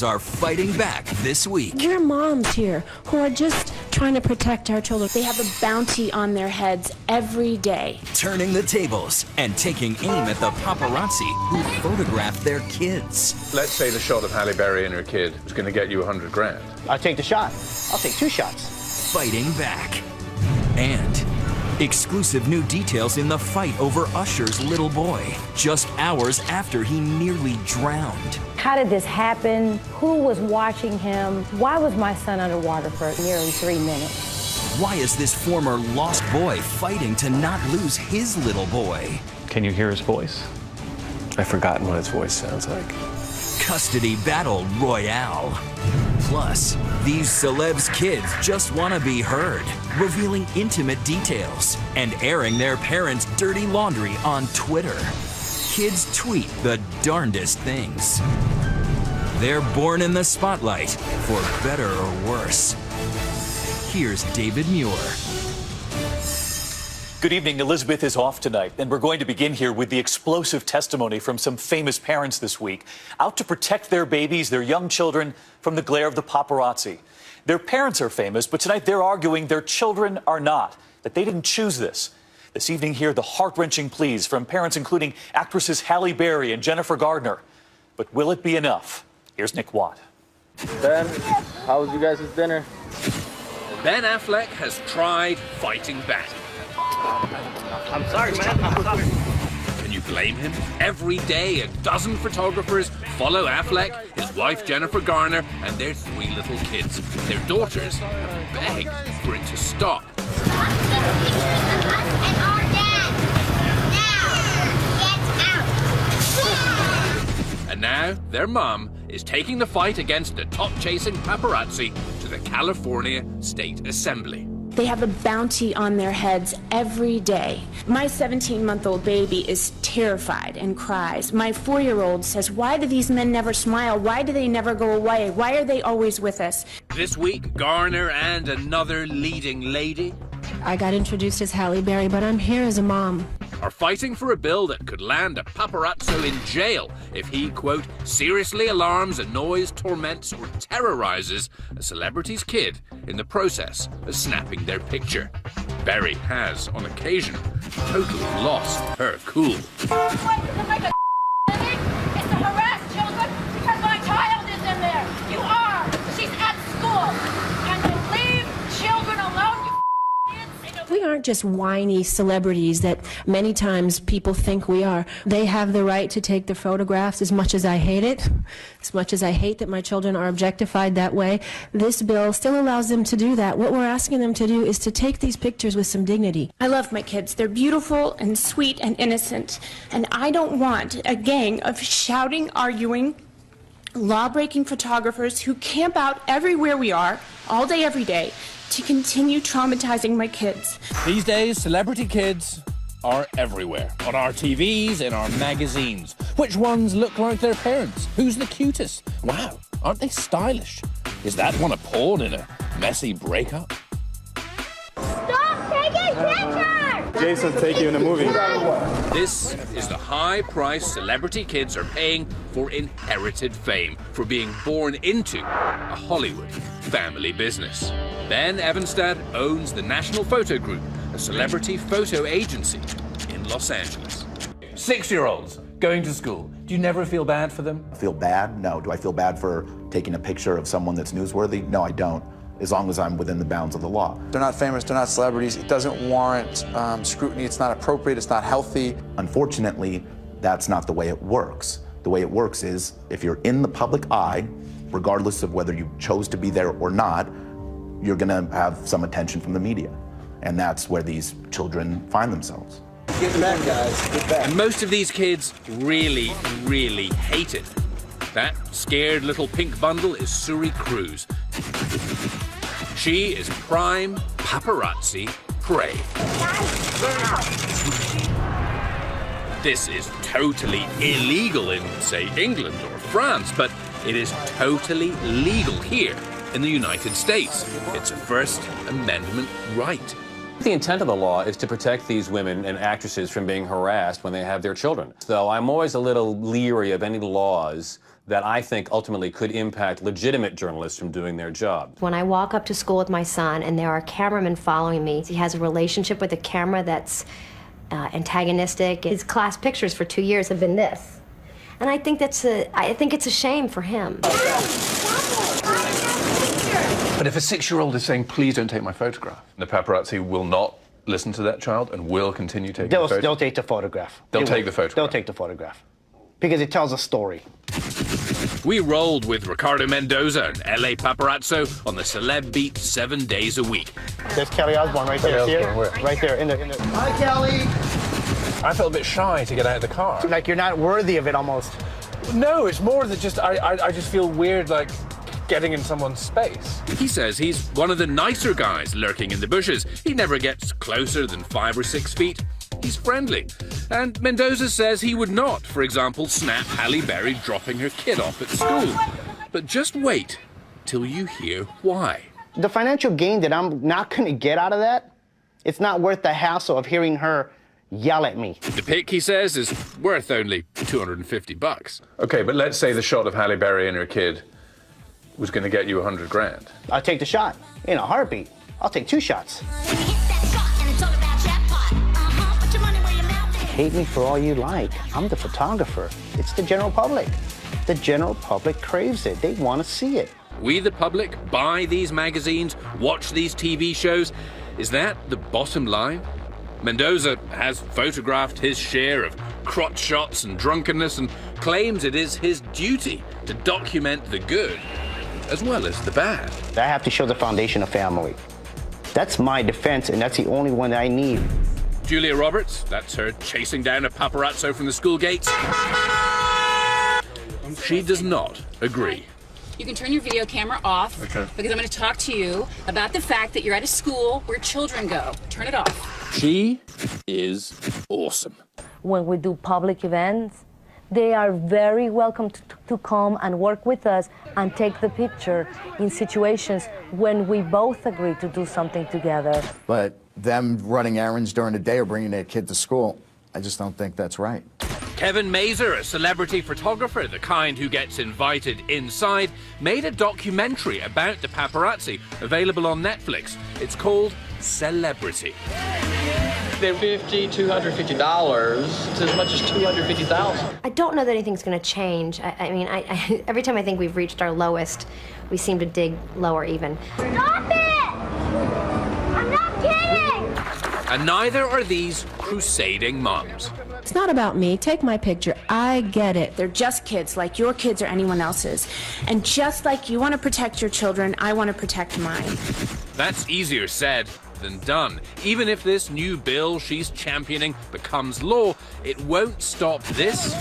are fighting back this week. Your moms here who are just trying to protect our children. They have a bounty on their heads every day. Turning the tables and taking aim at the paparazzi who photograph their kids. Let's say the shot of Halle Berry and her kid is going to get you 100 grand. I'll take the shot. I'll take 2 shots. Fighting back. And exclusive new details in the fight over Usher's little boy, just hours after he nearly drowned. How did this happen? Who was watching him? Why was my son underwater for nearly 3 minutes? Why is this former lost boy fighting to not lose his little boy? Can you hear his voice? I've forgotten what his voice sounds like. Custody battle royale. Plus, these celebs' kids just want to be heard, revealing intimate details and airing their parents' dirty laundry on Twitter. Kids tweet the darndest things. They're born in the spotlight, for better or worse. Here's David Muir. Good evening. Elizabeth is off tonight, and we're going to begin here with the explosive testimony from some famous parents this week, out to protect their babies, their young children, from the glare of the paparazzi. Their parents are famous, but tonight they're arguing their children are not, that they didn't choose this. This evening here, the heart-wrenching pleas from parents including actresses Halle Berry and Jennifer Gardner. But will it be enough? Here's Nick Watt. Ben, how was you guys' dinner? Ben Affleck has tried fighting back. I'm sorry, man. I'm sorry. Can you blame him? Every day, a dozen photographers follow Affleck, his wife Jennifer Garner, and their 3 little kids. Their daughters have begged for it to stop. And now, their mum is taking the fight against the top-chasing paparazzi to the California State Assembly. They have a bounty on their heads every day. My 17-month-old baby is terrified and cries. My 4-year-old says, why do these men never smile? Why do they never go away? Why are they always with us? This week, Garner and another leading lady I got introduced as Halle Berry, but I'm here as a mom. Are fighting for a bill that could land a paparazzo in jail if he, quote, seriously alarms, annoys, torments, or terrorizes a celebrity's kid in the process of snapping their picture. Berry has, on occasion, totally lost her cool. It's to harass children because my child is in there. You are. She's at school. And to leave children alone. We aren't just whiny celebrities that many times people think we are. They have the right to take the photographs. As much as I hate it, as much as I hate that my children are objectified that way, this bill still allows them to do that. What we're asking them to do is to take these pictures with some dignity. I love my kids. They're beautiful and sweet and innocent. And I don't want a gang of shouting, arguing, law-breaking photographers who camp out everywhere we are, all day, every day, to continue traumatizing my kids. These days, celebrity kids are everywhere. On our TVs, in our magazines. Which ones look like their parents? Who's the cutest? Wow, aren't they stylish? Is that one a pawn in a messy breakup? Stop taking pictures! Jason's taking you in a movie. This is the high price celebrity kids are paying for inherited fame, for being born into a Hollywood family business. Ben Evenstad owns the National Photo Group, a celebrity photo agency in Los Angeles. 6-year-olds going to school. Do you never feel bad for them? Feel bad? No. Do I feel bad for taking a picture of someone that's newsworthy? No, I don't, as long as I'm within the bounds of the law. They're not famous, they're not celebrities. It doesn't warrant scrutiny, it's not appropriate, it's not healthy. Unfortunately, that's not the way it works. The way it works is, if you're in the public eye, regardless of whether you chose to be there or not, you're gonna have some attention from the media. And that's where these children find themselves. Get back, guys, get back. And most of these kids really, really hate it. That scared little pink bundle is Suri Cruz. She is prime paparazzi prey. This is totally illegal in, say, England or France, but it is totally legal here in the United States. It's a First Amendment right. The intent of the law is to protect these women and actresses from being harassed when they have their children. So I'm always a little leery of any laws that I think ultimately could impact legitimate journalists from doing their job. When I walk up to school with my son and there are cameramen following me, he has a relationship with the camera that's antagonistic. His class pictures for 2 years have been this. And I think it's a shame for him. But if a 6-year-old is saying, please don't take my photograph, the paparazzi will not listen to that child and will continue taking the photograph? They'll take the photograph. They'll take the photograph? They'll take the photograph. Because it tells a story. We rolled with Ricardo Mendoza and LA Paparazzo on the Celeb beat 7 days a week. There's Kelly Osbourne right there. See her? Right there in the... Hi, Kelly! I felt a bit shy to get out of the car. Like you're not worthy of it almost. No, it's more that just I just feel weird, like, getting in someone's space. He says he's one of the nicer guys lurking in the bushes. He never gets closer than 5 or 6 feet. He's friendly. And Mendoza says he would not, for example, snap Halle Berry dropping her kid off at school. But just wait till you hear why. The financial gain that I'm not going to get out of that, it's not worth the hassle of hearing her yell at me. The pic, he says, is worth only $250. Okay, but let's say the shot of Halle Berry and her kid was going to get you 100 grand. I'll take the shot in a heartbeat. I'll take 2 shots. Hate me for all you like. I'm the photographer. It's the general public. The general public craves it. They want to see it. We, the public, buy these magazines, watch these TV shows. Is that the bottom line? Mendoza has photographed his share of crotch shots and drunkenness and claims it is his duty to document the good as well as the bad. I have to show the foundation of family. That's my defense, and that's the only one that I need. Julia Roberts, that's her chasing down a paparazzo from the school gates. She does not agree. You can turn your video camera off, because I'm going to talk to you about the fact that you're at a school where children go. Turn it off. She is awesome. When we do public events, they are very welcome to come and work with us and take the picture in situations when we both agree to do something together. But them running errands during the day or bringing their kid to school, I just don't think that's right. Kevin Mazur, a celebrity photographer, the kind who gets invited inside, made a documentary about the paparazzi, available on Netflix. It's called Celebrity. They're $50, $250 to as much as $250,000. I don't know that anything's going to change. I mean, every time I think we've reached our lowest, we seem to dig lower even. Stop it! I'm not kidding! And neither are these crusading moms. It's not about me. Take my picture. I get it. They're just kids, like your kids or anyone else's. And just like you want to protect your children, I want to protect mine. That's easier said than done. Even if this new bill she's championing becomes law, it won't stop this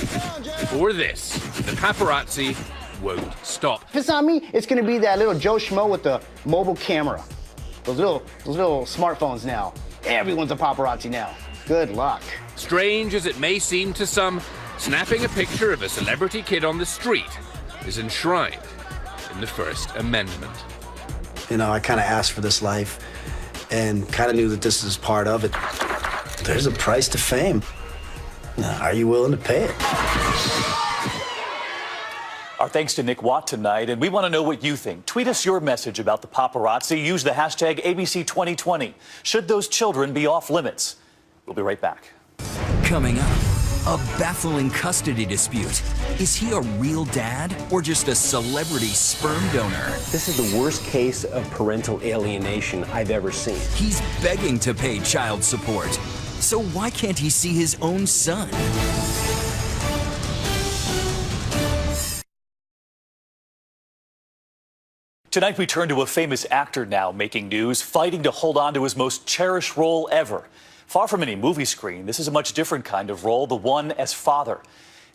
or this. The paparazzi won't stop. If it's not me, it's going to be that little Joe Schmo with the mobile camera. Those little smartphones now. Everyone's a paparazzi now. Good luck. Strange as it may seem to some, snapping a picture of a celebrity kid on the street is enshrined in the First Amendment. You know, I kind of asked for this life and kind of knew that this is part of it. There's a price to fame. Now, are you willing to pay it? Our thanks to Nick Watt tonight, and we want to know what you think. Tweet us your message about the paparazzi. Use the hashtag ABC2020. Should those children be off limits? We'll be right back. Coming up, a baffling custody dispute. Is he a real dad or just a celebrity sperm donor? This is the worst case of parental alienation I've ever seen. He's begging to pay child support. So why can't he see his own son? Tonight we turn to a famous actor now making news, fighting to hold on to his most cherished role ever. Far from any movie screen, this is a much different kind of role, the one as father.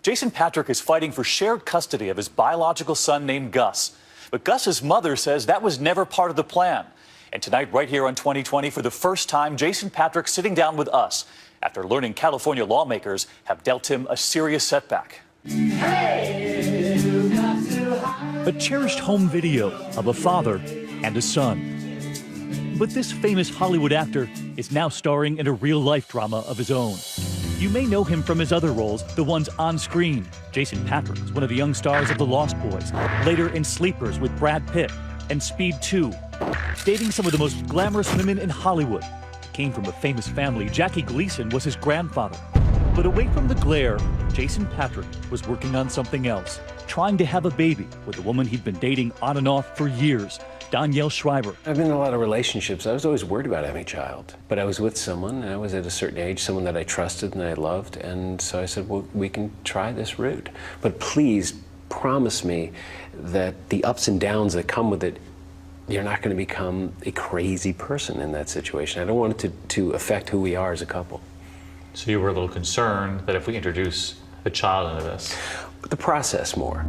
Jason Patric is fighting for shared custody of his biological son named Gus. But Gus's mother says that was never part of the plan. And tonight, right here on 2020, for the first time, Jason Patric sitting down with us after learning California lawmakers have dealt him a serious setback. A cherished home video of a father and a son. But this famous Hollywood actor is now starring in a real-life drama of his own. You may know him from his other roles, the ones on screen, Jason Patrick is one of the young stars of The Lost Boys, later in Sleepers with Brad Pitt, and Speed 2. Dating some of the most glamorous women in Hollywood. Came from a famous family. Jackie Gleason was his grandfather. But away from the glare, Jason Patrick was working on something else, trying to have a baby with a woman he'd been dating on and off for years, Danielle Schreiber. I've been in a lot of relationships. I was always worried about having a child. But I was with someone, and I was at a certain age, someone that I trusted and I loved, and so I said, well, we can try this route. But please promise me that the ups and downs that come with it, you're not going to become a crazy person in that situation. I don't want it to affect who we are as a couple. So you were a little concerned that if we introduce a child into this? The process more.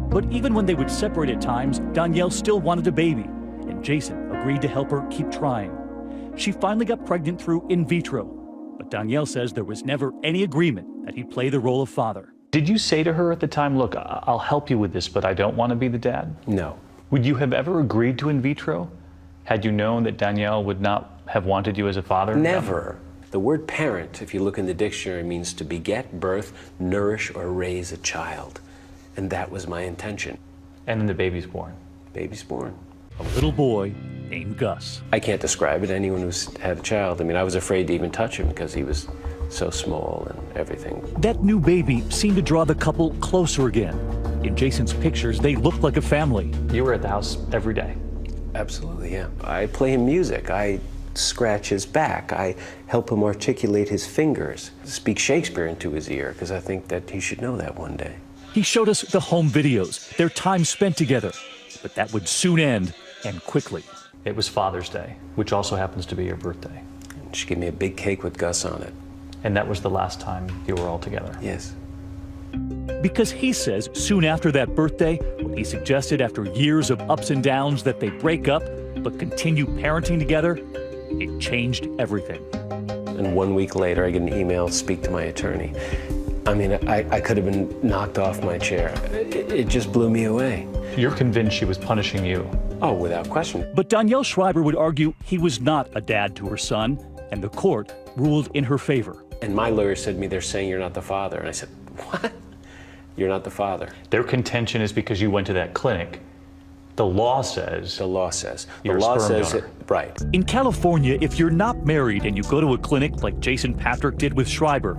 But even when they would separate at times, Danielle still wanted a baby, and Jason agreed to help her keep trying. She finally got pregnant through in vitro, but Danielle says there was never any agreement that he'd play the role of father. Did you say to her at the time, look, I'll help you with this, but I don't want to be the dad? No. Would you have ever agreed to in vitro had you known that Danielle would not have wanted you as a father? Never. The word parent, if you look in the dictionary, means to beget, birth, nourish, or raise a child. And that was my intention. And then the baby's born. Baby's born. A little boy named Gus. I can't describe it. Anyone who's had a child, I mean, I was afraid to even touch him because he was so small and everything. That new baby seemed to draw the couple closer again. In Jason's pictures, they looked like a family. You were at the house every day? Absolutely, yeah. I play him music. I scratch his back. I help him articulate his fingers, speak Shakespeare into his ear, because I think that he should know that one day. He showed us the home videos, their time spent together. But that would soon end, and quickly. It was Father's Day, which also happens to be your birthday. And she gave me a big cake with Gus on it. And that was the last time you were all together? Yes. Because he says soon after that birthday, when he suggested after years of ups and downs that they break up, but continue parenting together, it changed everything. And 1 week later, I get an email, speak to my attorney. I mean, I could have been knocked off my chair. It just blew me away. You're convinced she was punishing you? Oh, without question. But Danielle Schreiber would argue he was not a dad to her son, and the court ruled in her favor. And my lawyer said to me, they're saying you're not the father. And I said, what? You're not the father. Their contention is because you went to that clinic. The law says. The law says. You're the law a sperm says donor. it, right. In California, if you're not married and you go to a clinic like Jason Patrick did with Schreiber,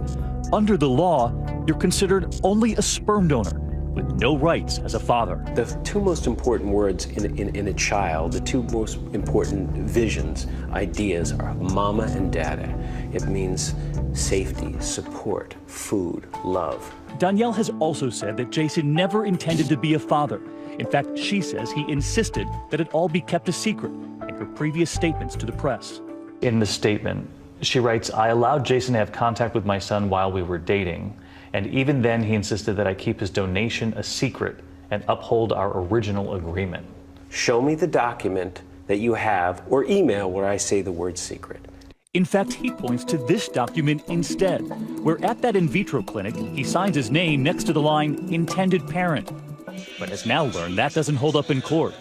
under the law, you're considered only a sperm donor with no rights as a father. The two most important words in a child, the two most important visions, ideas are mama and dada. It means safety, support, food, love. Danielle has also said that Jason never intended to be a father. In fact, she says he insisted that it all be kept a secret in her previous statements to the press. In the statement, she writes, I allowed Jason to have contact with my son while we were dating, and even then he insisted that I keep his donation a secret and uphold our original agreement. Show me the document that you have, or email where I say the word secret. In fact, he points to this document instead, where at that in vitro clinic, he signs his name next to the line, intended parent. But has now learned that doesn't hold up in court.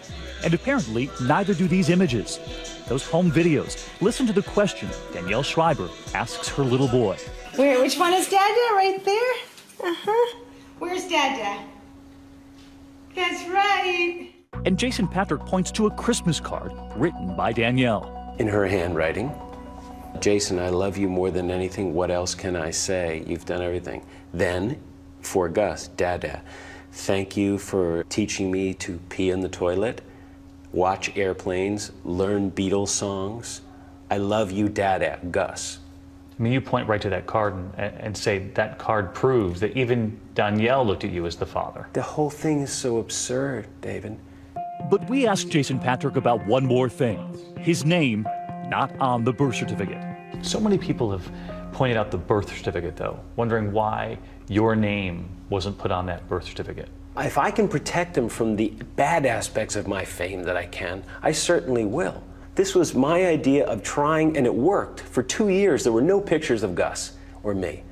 And apparently, neither do these images. Those home videos. Listen to the question Danielle Schreiber asks her little boy. Which one is Dada? Right there? Uh-huh. Where's Dada? That's right. And Jason Patrick points to a Christmas card written by Danielle. In her handwriting, Jason, I love you more than anything. What else can I say? You've done everything. Then, for Gus, Dada, thank you for teaching me to pee in the toilet, watch airplanes, learn Beatles songs. I love you, Dada, Gus. I mean, you point right to that card and say that card proves that even Danielle looked at you as the father. The whole thing is so absurd, David. But we asked Jason Patrick about one more thing. His name, not on the birth certificate. So many people have pointed out the birth certificate, though, wondering why your name wasn't put on that birth certificate. If I can protect him from the bad aspects of my fame that I can, I certainly will. This was my idea of trying, and it worked. For 2 years, there were no pictures of Gus or me.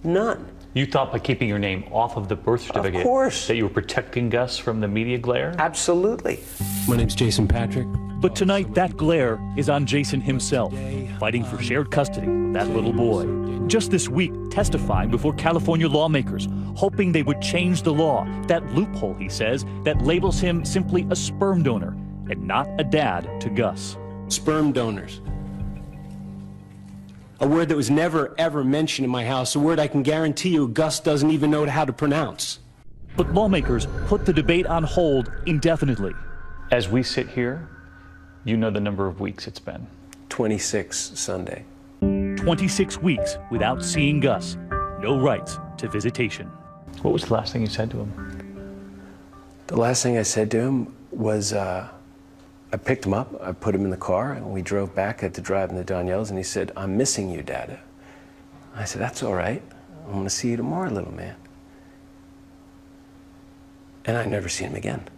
None. You thought by keeping your name off of the birth certificate, of course, that you were protecting Gus from the media glare? Absolutely. My name's Jason Patrick. But tonight, that glare is on Jason himself, fighting for shared custody of that little boy. Just this week, testifying before California lawmakers, hoping they would change the law, that loophole, he says, that labels him simply a sperm donor and not a dad to Gus. Sperm donors. A word that was never, ever mentioned in my house, a word I can guarantee you Gus doesn't even know how to pronounce. But lawmakers put the debate on hold indefinitely. As we sit here, you know the number of weeks it's been. 26 Sunday. 26 weeks without seeing Gus. No rights to visitation. What was the last thing you said to him? The last thing I said to him was, I picked him up, I put him in the car, and we drove back. I had to drive him to Danielle's, and he said, "I'm missing you, Dada." I said, "That's all right. I'm going to see you tomorrow, little man." And I never seen him again.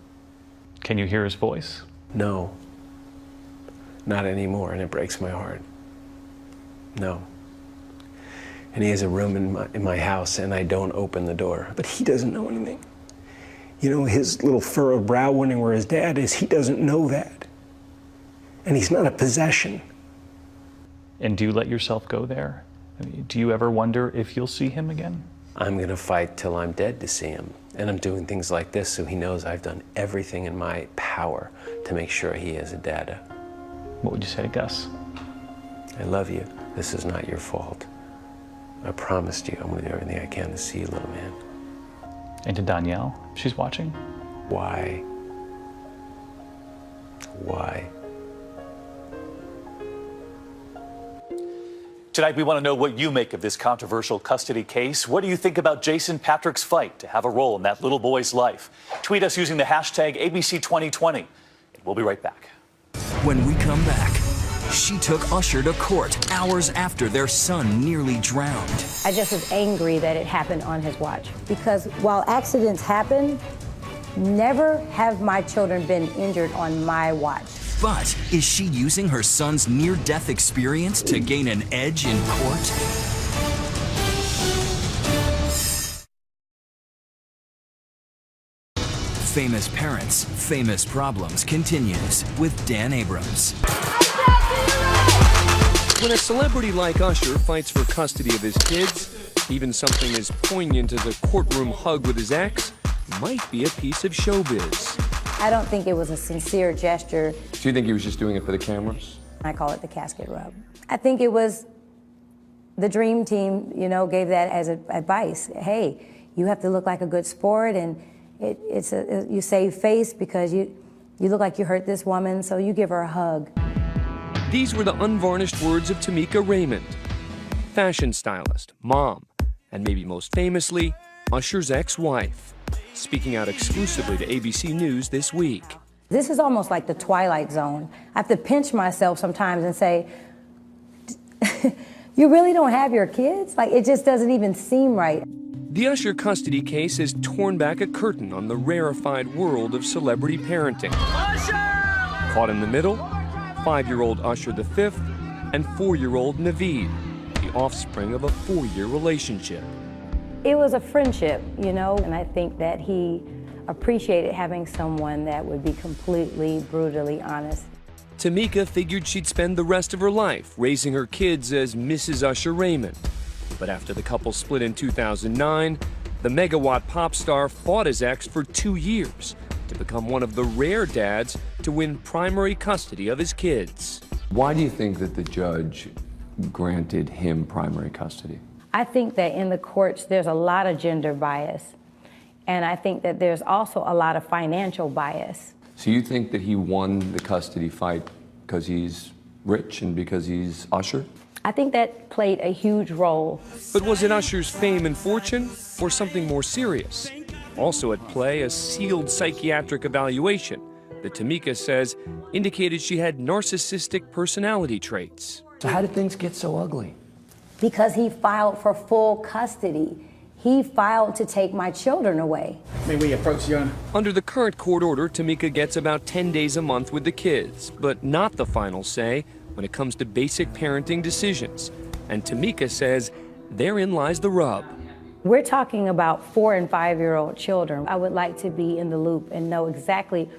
Can you hear his voice? No. Not anymore, and it breaks my heart. No. And he has a room in my house, and I don't open the door. But he doesn't know anything. You know, his little furrowed brow wondering where his dad is, he doesn't know that. And he's not a possession. And do you let yourself go there? I mean, do you ever wonder if you'll see him again? I'm going to fight till I'm dead to see him. And I'm doing things like this so he knows I've done everything in my power to make sure he is a dada. What would you say to Gus? I love you. This is not your fault. I promised you I'm going to do everything I can to see you, little man. And to Danielle, she's watching. Why? Why? Tonight, we want to know what you make of this controversial custody case. What do you think about Jason Patrick's fight to have a role in that little boy's life? Tweet us using the hashtag ABC2020. And we'll be right back. When we come back, she took Usher to court hours after their son nearly drowned. I just was angry that it happened on his watch. Because while accidents happen, never have my children been injured on my watch. But is she using her son's near-death experience to gain an edge in court? Famous Parents, Famous Problems continues with Dan Abrams. When a celebrity like Usher fights for custody of his kids, even something as poignant as a courtroom hug with his ex might be a piece of showbiz. I don't think it was a sincere gesture. Do you think he was just doing it for the cameras? I call it the casket rub. I think it was the dream team, you know, gave that as advice. Hey, you have to look like a good sport, and you save face because you look like you hurt this woman, so you give her a hug. These were the unvarnished words of Tamika Raymond, fashion stylist, mom, and maybe most famously, Usher's ex-wife, speaking out exclusively to ABC News this week. This is almost like the Twilight Zone. I have to pinch myself sometimes and say, you really don't have your kids? Like, it just doesn't even seem right. The Usher custody case has torn back a curtain on the rarefied world of celebrity parenting. Usher! Caught in the middle, 5-year-old Usher V and 4-year-old Naveed, the offspring of a 4-year relationship. It was a friendship, you know, and I think that he appreciated having someone that would be completely, brutally honest. Tamika figured she'd spend the rest of her life raising her kids as Mrs. Usher Raymond. But after the couple split in 2009, the megawatt pop star fought his ex for 2 years to become one of the rare dads to win primary custody of his kids. Why do you think that the judge granted him primary custody? I think that in the courts, there's a lot of gender bias. And I think that there's also a lot of financial bias. So you think that he won the custody fight because he's rich and because he's Usher? I think that played a huge role. But was it Usher's fame and fortune or something more serious? Also at play, a sealed psychiatric evaluation that Tamika says indicated she had narcissistic personality traits. So how did things get so ugly? Because he filed for full custody. He filed to take my children away. May we approach you? Under the current court order, Tamika gets about 10 days a month with the kids, but not the final say when it comes to basic parenting decisions. And Tamika says therein lies the rub. We're talking about 4- and 5-year-old children. I would like to be in the loop and know exactly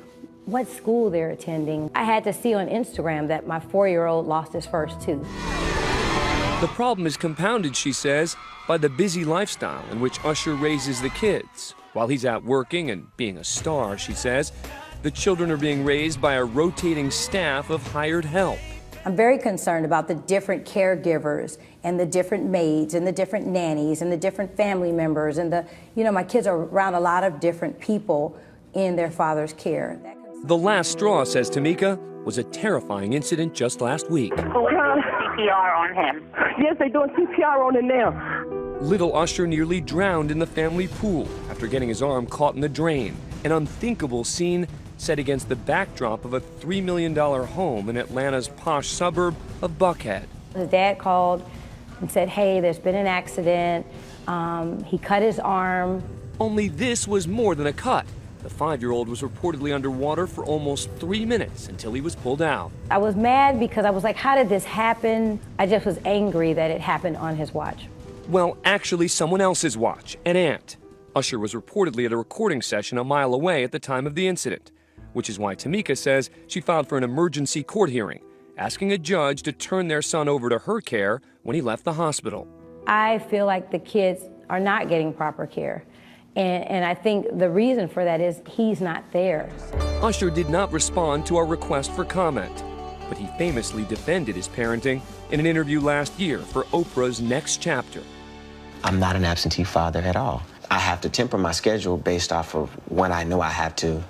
what school they're attending. I had to see on Instagram that my 4-year-old lost his first tooth. The problem is compounded, she says, by the busy lifestyle in which Usher raises the kids. While he's out working and being a star, she says, the children are being raised by a rotating staff of hired help. I'm very concerned about the different caregivers and the different maids and the different nannies and the different family members and my kids are around a lot of different people in their father's care. The last straw, says Tamika, was a terrifying incident just last week. CPR on him. Yes, they're doing CPR on him now. Little Usher nearly drowned in the family pool after getting his arm caught in the drain. An unthinkable scene set against the backdrop of a $3 million home in Atlanta's posh suburb of Buckhead. His dad called and said, hey, there's been an accident. He cut his arm. Only this was more than a cut. The 5-year-old was reportedly underwater for almost 3 minutes until he was pulled out. I was mad because I was like, how did this happen? I just was angry that it happened on his watch. Well, actually someone else's watch, an aunt. Usher was reportedly at a recording session a mile away at the time of the incident, which is why Tamika says she filed for an emergency court hearing, asking a judge to turn their son over to her care when he left the hospital. I feel like the kids are not getting proper care. And I think the reason for that is he's not there. Usher did not respond to our request for comment, but he famously defended his parenting in an interview last year for Oprah's Next Chapter. I'm not an absentee father at all. I have to temper my schedule based off of when I know I have to,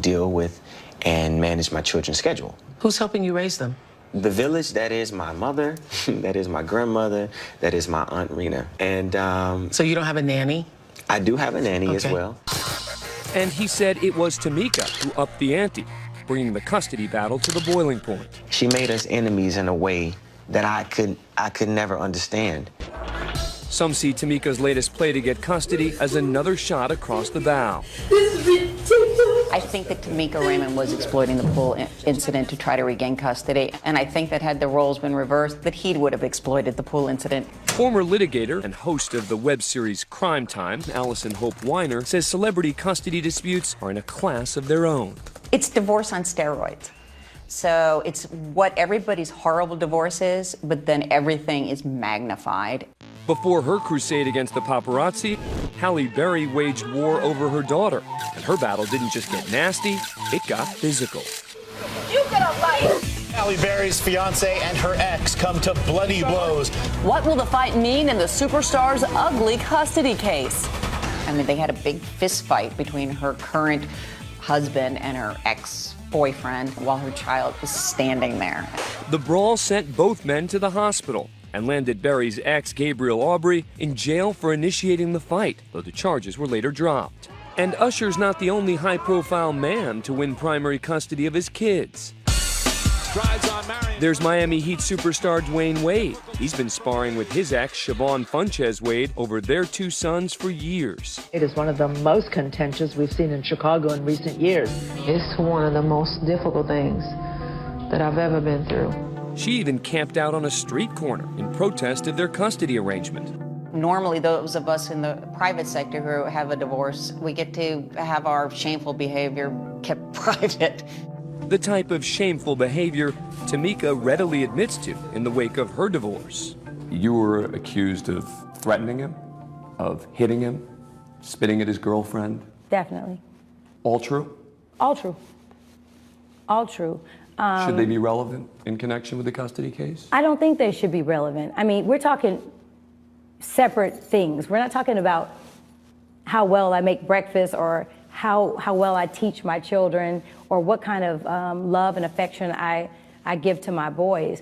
deal with and manage my children's schedule. Who's helping you raise them? The village, that is my mother, that is my grandmother, that is my Aunt Rena. And so you don't have a nanny? I do have a nanny as well. And he said it was Tamika who upped the ante, bringing the custody battle to the boiling point. She made us enemies in a way that I could never understand. Some see Tamika's latest play to get custody as another shot across the bow. This is ridiculous. I think that Tamika Raymond was exploiting the pool incident to try to regain custody, and I think that had the roles been reversed, that he would have exploited the pool incident. Former litigator and host of the web series Crime Time, Allison Hope Weiner, says celebrity custody disputes are in a class of their own. It's divorce on steroids. So it's what everybody's horrible divorce is, but then everything is magnified. Before her crusade against the paparazzi, Halle Berry waged war over her daughter. And her battle didn't just get nasty, it got physical. You get a life! Halle Berry's fiance and her ex come to bloody blows. What will the fight mean in the superstar's ugly custody case? I mean, they had a big fist fight between her current husband and her ex-boyfriend while her child was standing there. The brawl sent both men to the hospital and landed Berry's ex, Gabriel Aubry, in jail for initiating the fight, though the charges were later dropped. And Usher's not the only high-profile man to win primary custody of his kids. There's Miami Heat superstar Dwayne Wade. He's been sparring with his ex, Siobhan Funches Wade, over their 2 sons for years. It is one of the most contentious we've seen in Chicago in recent years. It's one of the most difficult things that I've ever been through. She even camped out on a street corner in protest of their custody arrangement. Normally, those of us in the private sector who have a divorce, we get to have our shameful behavior kept private. The type of shameful behavior Tamika readily admits to in the wake of her divorce. You were accused of threatening him, of hitting him, spitting at his girlfriend. Definitely. All true? All true. All true. Should they be relevant in connection with the custody case? I don't think they should be relevant. I mean, we're talking separate things. We're not talking about how well I make breakfast or how well I teach my children or what kind of love and affection I give to my boys.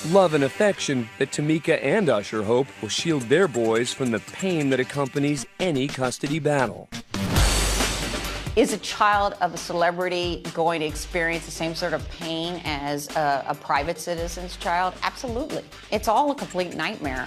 Love and affection that Tamika and Usher hope will shield their boys from the pain that accompanies any custody battle. Is a child of a celebrity going to experience the same sort of pain as a private citizen's child? Absolutely. It's all a complete nightmare.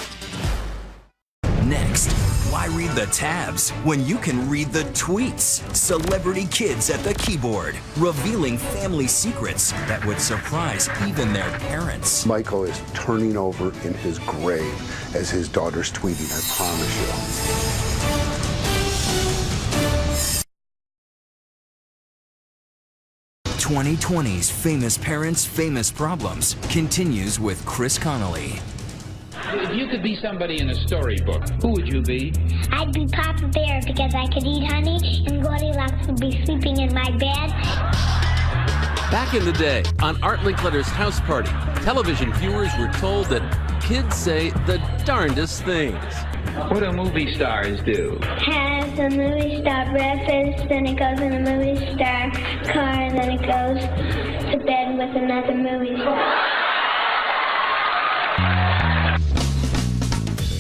Next, why read the tabs when you can read the tweets? Celebrity kids at the keyboard, revealing family secrets that would surprise even their parents. Michael is turning over in his grave as his daughter's tweeting, I promise you. 2020's Famous Parents, Famous Problems continues with Chris Connolly. If you could be somebody in a storybook, who would you be? I'd be Papa Bear because I could eat honey and Goldilocks would be sleeping in my bed. Back in the day, on Art Linkletter's house party, television viewers were told that kids say the darndest things. What do movie stars do? Has a movie star breakfast, then it goes in a movie star car, and then it goes to bed with another movie star.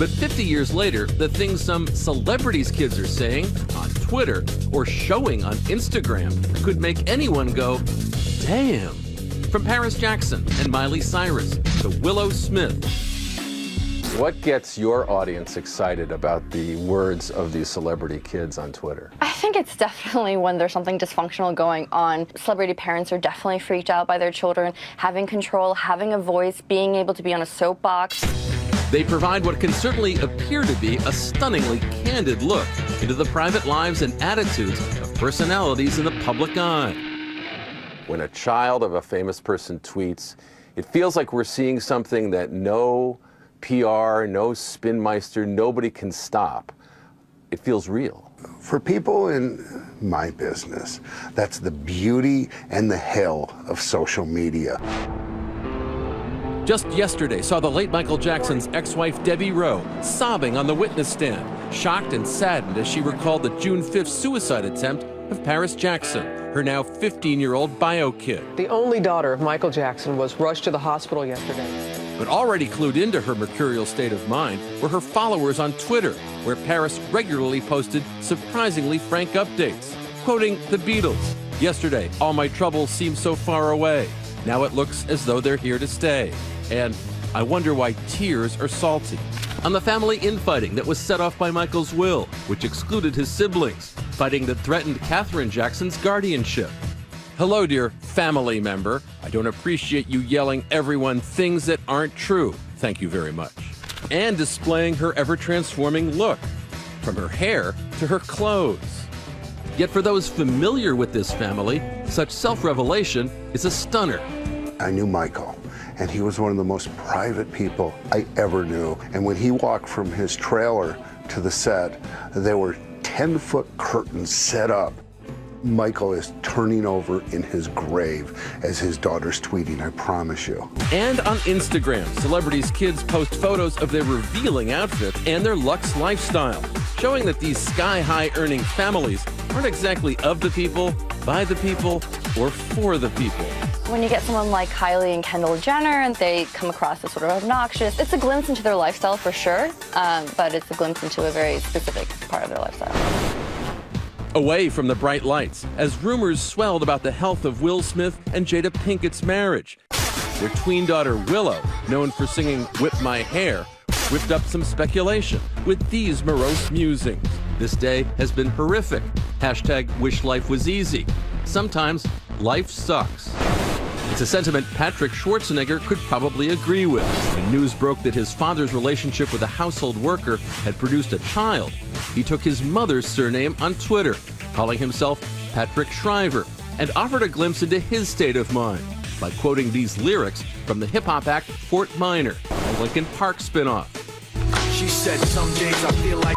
But 50 years later, the things some celebrities' kids are saying on Twitter or showing on Instagram could make anyone go, damn. From Paris Jackson and Miley Cyrus to Willow Smith. What gets your audience excited about the words of these celebrity kids on Twitter? I think it's definitely when there's something dysfunctional going on. Celebrity parents are definitely freaked out by their children having control, having a voice, being able to be on a soapbox. They provide what can certainly appear to be a stunningly candid look into the private lives and attitudes of personalities in the public eye. When a child of a famous person tweets, it feels like we're seeing something that no PR, no spinmeister, nobody can stop. It feels real. For people in my business, that's the beauty and the hell of social media. Just yesterday saw the late Michael Jackson's ex-wife Debbie Rowe sobbing on the witness stand, shocked and saddened as she recalled the June 5th suicide attempt of Paris Jackson, her now 15-year-old bio kid. The only daughter of Michael Jackson was rushed to the hospital yesterday. But already clued into her mercurial state of mind were her followers on Twitter, where Paris regularly posted surprisingly frank updates, quoting the Beatles. Yesterday, all my troubles seem so far away. Now it looks as though they're here to stay. And I wonder why tears are salty. On the family infighting that was set off by Michael's will, which excluded his siblings, fighting that threatened Catherine Jackson's guardianship. Hello, dear family member. I don't appreciate you yelling everyone things that aren't true. Thank you very much. And displaying her ever-transforming look, from her hair to her clothes. Yet for those familiar with this family, such self-revelation is a stunner. I knew Michael, and he was one of the most private people I ever knew. And when he walked from his trailer to the set, there were 10-foot curtains set up. Michael is turning over in his grave as his daughter's tweeting, I promise you. And on Instagram, celebrities' kids post photos of their revealing outfits and their luxe lifestyle, showing that these sky-high earning families aren't exactly of the people, by the people, or for the people. When you get someone like Kylie and Kendall Jenner and they come across as sort of obnoxious, it's a glimpse into their lifestyle for sure, but it's a glimpse into a very specific part of their lifestyle. Away from the bright lights, as rumors swelled about the health of Will Smith and Jada Pinkett's marriage. Their tween daughter Willow, known for singing Whip My Hair, whipped up some speculation with these morose musings. This day has been horrific. Hashtag wish life was easy. Sometimes life sucks. It's a sentiment Patrick Schwarzenegger could probably agree with. When news broke that his father's relationship with a household worker had produced a child, he took his mother's surname on Twitter, calling himself Patrick Shriver, and offered a glimpse into his state of mind by quoting these lyrics from the hip-hop act Fort Minor, a Linkin Park spinoff. She said, some days I feel like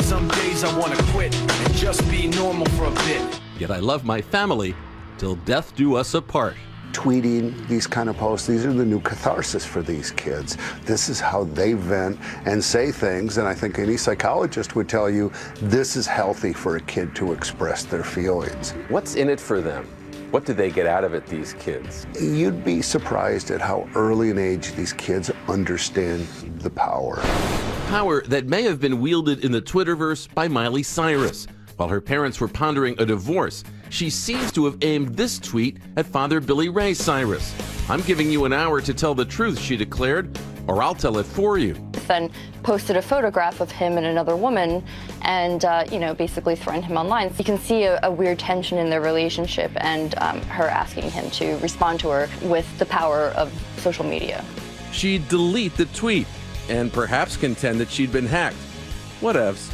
some days I want to quit and just be normal for a bit. Yet I love my family till death do us apart. Tweeting these kind of posts, these are the new catharsis for these kids. This is how they vent and say things, and I think any psychologist would tell you this is healthy for a kid to express their feelings. What's in it for them? What do they get out of it, these kids? You'd be surprised at how early in age these kids understand the power. Power that may have been wielded in the Twitterverse by Miley Cyrus. While her parents were pondering a divorce, she seems to have aimed this tweet at Father Billy Ray Cyrus. I'm giving you an hour to tell the truth, she declared, or I'll tell it for you. Then posted a photograph of him and another woman and, basically threatened him online. You can see a weird tension in their relationship and her asking him to respond to her with the power of social media. She'd delete the tweet and perhaps contend that she'd been hacked. Whatevs.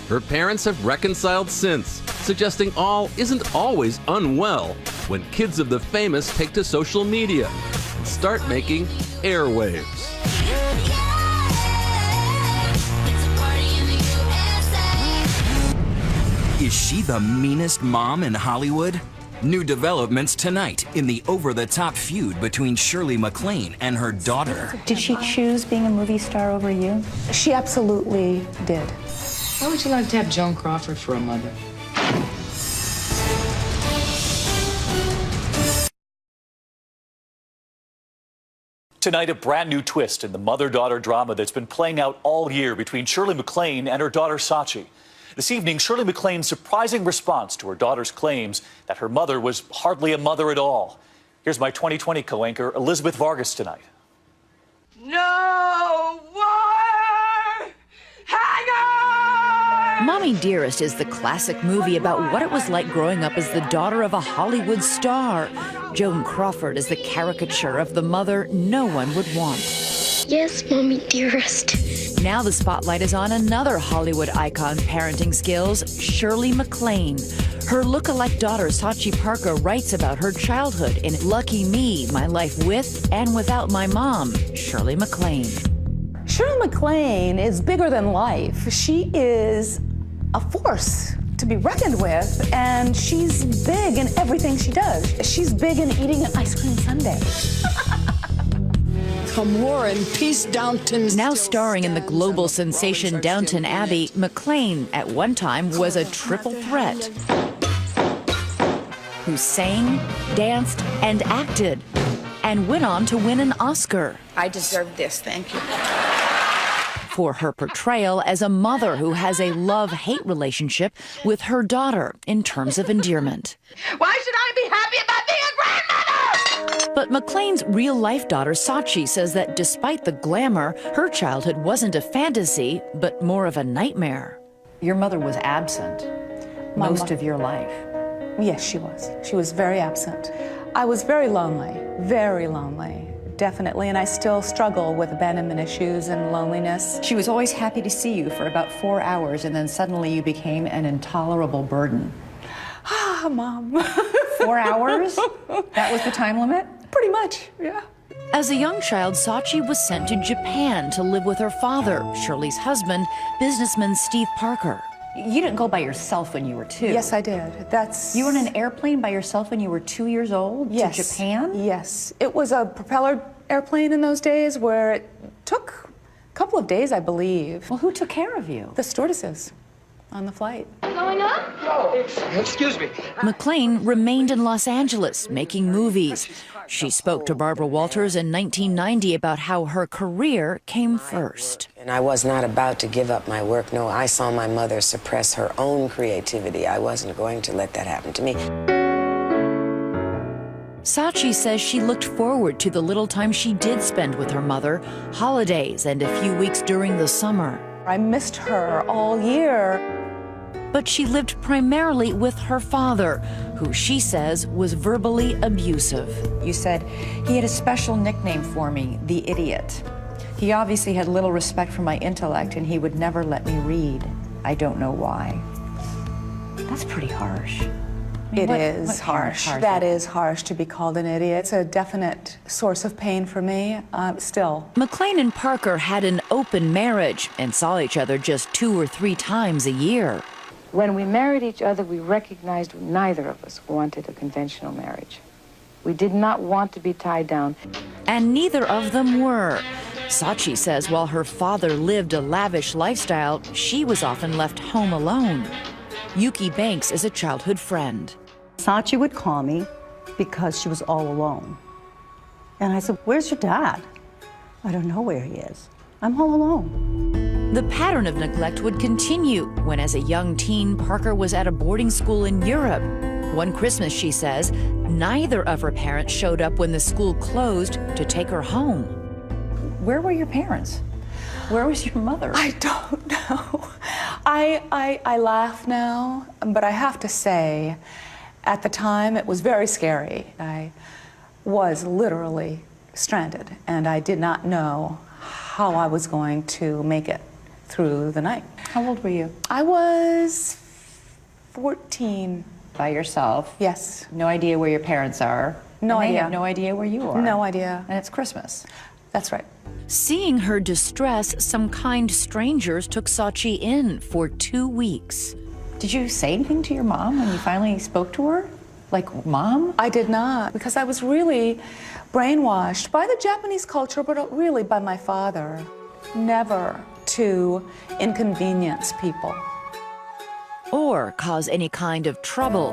Her parents have reconciled since, suggesting all isn't always unwell when kids of the famous take to social media and start making airwaves. Is she the meanest mom in Hollywood? New developments tonight in the over-the-top feud between Shirley MacLaine and her daughter. Did she choose being a movie star over you? She absolutely did. How would you like to have Joan Crawford for a mother? Tonight, a brand new twist in the mother-daughter drama that's been playing out all year between Shirley MacLaine and her daughter Sachi. This evening, Shirley MacLaine's surprising response to her daughter's claims that her mother was hardly a mother at all. Here's my 2020 co-anchor, Elizabeth Vargas, tonight. No more hangers! Mommy Dearest is the classic movie about what it was like growing up as the daughter of a Hollywood star. Joan Crawford is the caricature of the mother no one would want. Yes, Mommy Dearest. Now the spotlight is on another Hollywood icon parenting skills, Shirley MacLaine. Her look-alike daughter, Sachi Parker, writes about her childhood in Lucky Me, My Life With and Without My Mom, Shirley MacLaine. Shirley MacLaine is bigger than life. She is a force to be reckoned with, and she's big in everything she does. She's big in eating an ice cream sundae. From War and Peace, Downton. Now starring in the global sensation Downton Abbey, MacLaine at one time was a triple threat who sang, danced, and acted, and went on to win an Oscar. I deserve this, thank you. For her portrayal as a mother who has a love-hate relationship with her daughter in terms of endearment. Why should I be happy about being a grandmother? But MacLaine's real-life daughter, Sachi, says that despite the glamour, her childhood wasn't a fantasy, but more of a nightmare. Your mother was absent most of your life. Yes, she was. She was very absent. I was very lonely, definitely, and I still struggle with abandonment issues and loneliness. She was always happy to see you for about 4 hours, and then suddenly you became an intolerable burden. Ah, Mom. 4 hours? That was the time limit? Pretty much, yeah. As a young child, Sachi was sent to Japan to live with her father, Shirley's husband, businessman Steve Parker. You didn't go by yourself when you were 2. Yes, I did. You were in an airplane by yourself when you were 2 years old to Japan? Yes. It was a propeller airplane in those days where it took a couple of days, I believe. Well, who took care of you? The stewardesses on the flight. Going up? Oh, excuse me. MacLaine remained in Los Angeles making movies. She spoke to Barbara Walters in 1990 about how her career came first. And I was not about to give up my work. No, I saw my mother suppress her own creativity. I wasn't going to let that happen to me. Sachi says she looked forward to the little time she did spend with her mother, holidays and a few weeks during the summer. I missed her all year. But she lived primarily with her father, who she says was verbally abusive. You said, he had a special nickname for me, the idiot. He obviously had little respect for my intellect, and he would never let me read. I don't know why. That's pretty harsh. It is harsh. That is harsh to be called an idiot. It's a definite source of pain for me, still. MacLaine and Parker had an open marriage and saw each other just 2 or 3 times a year. When we married each other, we recognized neither of us wanted a conventional marriage. We did not want to be tied down. And neither of them were. Sachi says while her father lived a lavish lifestyle, she was often left home alone. Yuki Banks is a childhood friend. Sachi would call me because she was all alone. And I said, "Where's your dad?" "I don't know where he is. I'm all alone." The pattern of neglect would continue when, as a young teen, Parker was at a boarding school in Europe. One Christmas, she says, neither of her parents showed up when the school closed to take her home. Where were your parents? Where was your mother? I don't know. I laugh now, but I have to say, at the time, it was very scary. I was literally stranded, and I did not know how I was going to make it through the night. How old were you? I was 14. By yourself? Yes. No idea where your parents are? No and idea. They have no idea where you are? No idea. And it's Christmas. That's right. Seeing her distress, some kind strangers took Sachi in for 2 weeks. Did you say anything to your mom when you finally spoke to her? Like, Mom? I did not, because I was really brainwashed by the Japanese culture, but really by my father. Never to inconvenience people. Or cause any kind of trouble.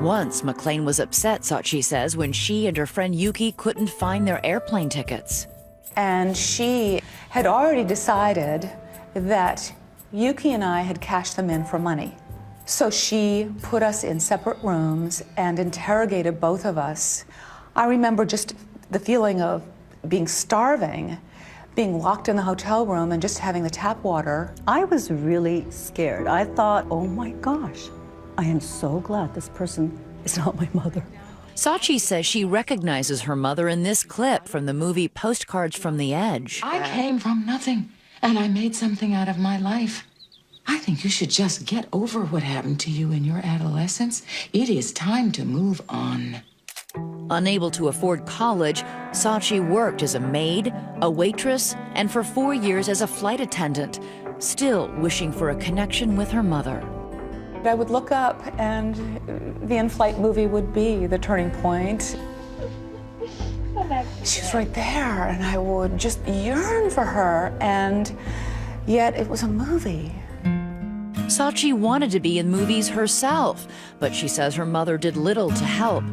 Once, McLean was upset, Sachi says, when she and her friend Yuki couldn't find their airplane tickets. And she had already decided that Yuki and I had cashed them in for money. So she put us in separate rooms and interrogated both of us. I remember just the feeling of being starving, being locked in the hotel room and just having the tap water. I was really scared. I thought, oh my gosh, I am so glad this person is not my mother. Sachi says she recognizes her mother in this clip from the movie Postcards from the Edge. I came from nothing, and I made something out of my life. I think you should just get over what happened to you in your adolescence. It is time to move on. Unable to afford college, Sachi worked as a maid, a waitress, and for 4 years as a flight attendant, still wishing for a connection with her mother. I would look up and the in-flight movie would be the turning point. She was right there and I would just yearn for her, and yet it was a movie. Sachi wanted to be in movies herself, but she says her mother did little to help.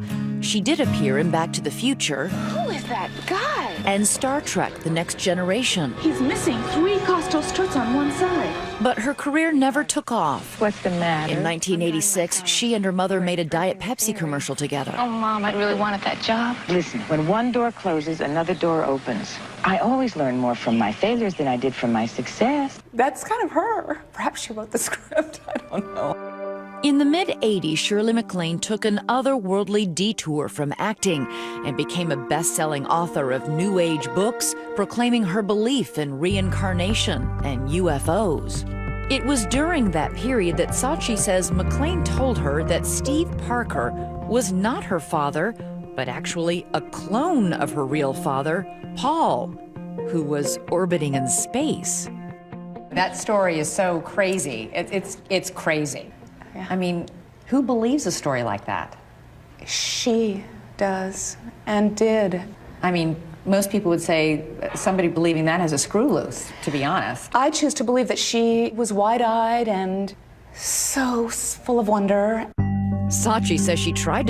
She did appear in Back to the Future. Who is that guy? And Star Trek: The Next Generation. He's missing 3 coastal struts on one side. But her career never took off. What's the matter? In 1986, she and her mother made a Diet Pepsi commercial together. Oh, Mom, I really wanted that job. Listen, when one door closes, another door opens. I always learn more from my failures than I did from my success. That's kind of her. Perhaps she wrote the script. I don't know. In the mid-'80s, Shirley MacLaine took an otherworldly detour from acting and became a best-selling author of New Age books, proclaiming her belief in reincarnation and UFOs. It was during that period that Sachi says MacLaine told her that Steve Parker was not her father, but actually a clone of her real father, Paul, who was orbiting in space. That story is so crazy. It's crazy. Yeah. I mean, who believes a story like that? She does and did. I mean, most people would say somebody believing that has a screw loose, to be honest. I choose to believe that she was wide-eyed and so full of wonder. Sachi says she tried to